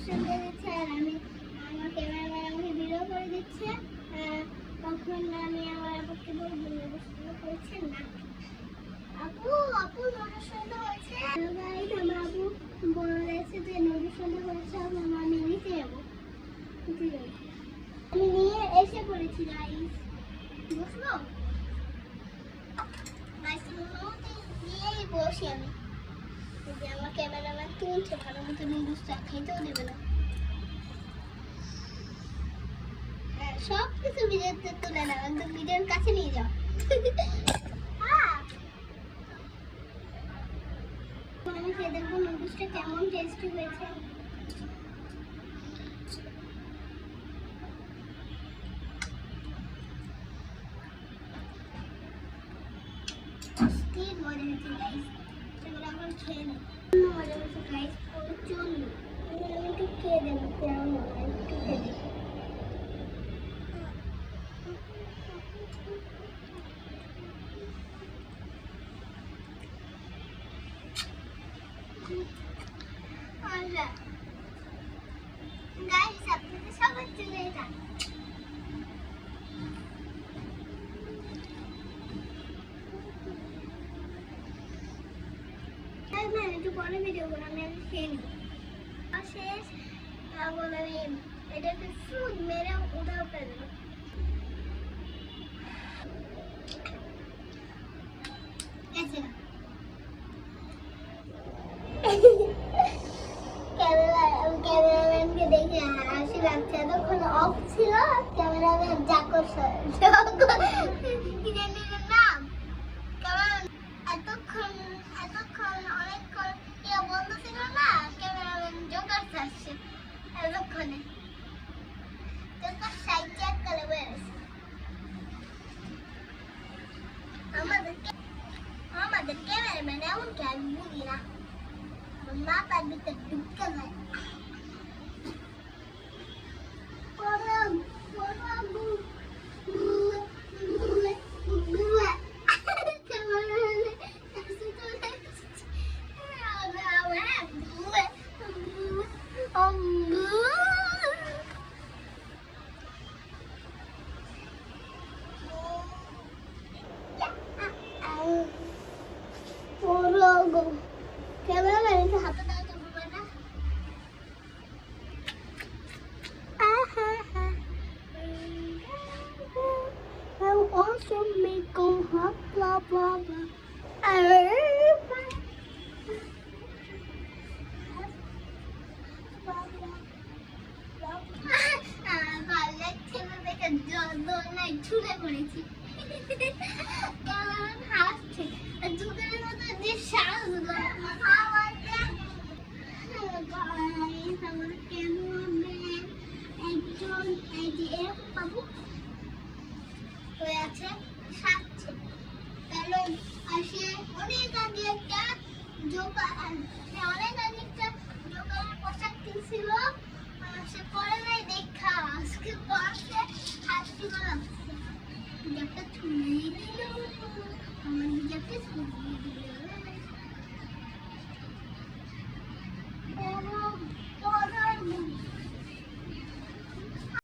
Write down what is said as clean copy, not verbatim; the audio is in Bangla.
অনুষ্ঠান দিয়ে দিচ্ছে আর আমি আমার ক্যামেরাম্যান আমাকে ভিডিও করে দিচ্ছে। তখন আমি আমার আপুকে বলবো অনুষ্ঠানটা করেছেন না আপু, আপু অনুষ্ঠানটা হয়েছে। গাইস আমার আপু বলেছে যে অনুষ্ঠানটা হয়েছে, আমি নিতে যাবো। আমি নিয়ে এসে পড়েছি গাইস। বসবো গাইস, নিয়েই বসি আমি। যে আমার ক্যামেরাম্যান তুলছে ভালো মতো, নুডলসটা খেতেও দেবে না। সব কিছু ভিডিওতে তুলে নাও, একদম ভিডিওর কাছে নিয়ে যাও। আমি খেয়ে দেখবো নুডলসটা কেমন টেস্টি হয়েছে। মজা হয়েছে গাইস, সেগুলো এখন খেয়ে নেই। মজা হয়েছে গাইস প্রচন্ড। আমি একটু খেয়ে দেবো, কেমন মজা একটু খেয়ে দেবো। গাইস আপনাদের সবার জন্য এটা। একটু পরে ভিডিও করে আমি খেয়ে নিই। শেষ এখন আমি এটাকে ফুড মেরে উঠাও করে দেবো। ক্যামেরাম্যানকে দেখে হাসি লাগছে, এতক্ষণ অফ ছিল ক্যামেরাম্যান। জাকর স্যার কি জানি নাম, কারণ এতক্ষণ অনেকক্ষণ বন্ধ ছিল না, ক্যামেরাম্যান জোকার আসছে এতক্ষণে। জোকার সাইড চেক করে বেরোছে। আমাদের ক্যামেরাম্যান এমন কি আমি বুঝি না, মাথার ভিতরে ঢুকে যায়। ক্যামেরাম্যান হাতে দাও তো না। I'll also make a hot blah blah blah. ছুটে পড়েছি, কেমন হাসছে যুগের মতো যে শ্বাস আমার ক্যামেরাম্যান একজন এই যে এরকম পাবো হয়ে আছে সাজছে, কারণ সে অনেক আগে একটা জোকারের পোশাক কিনছিল, সে পরে নাই দেখা আজকে পরছে হাসি বানাচ্ছে। হিজাবটা ছুঁড়ে দিল, আমার হিজাবটা ছুঁড়ে দিল।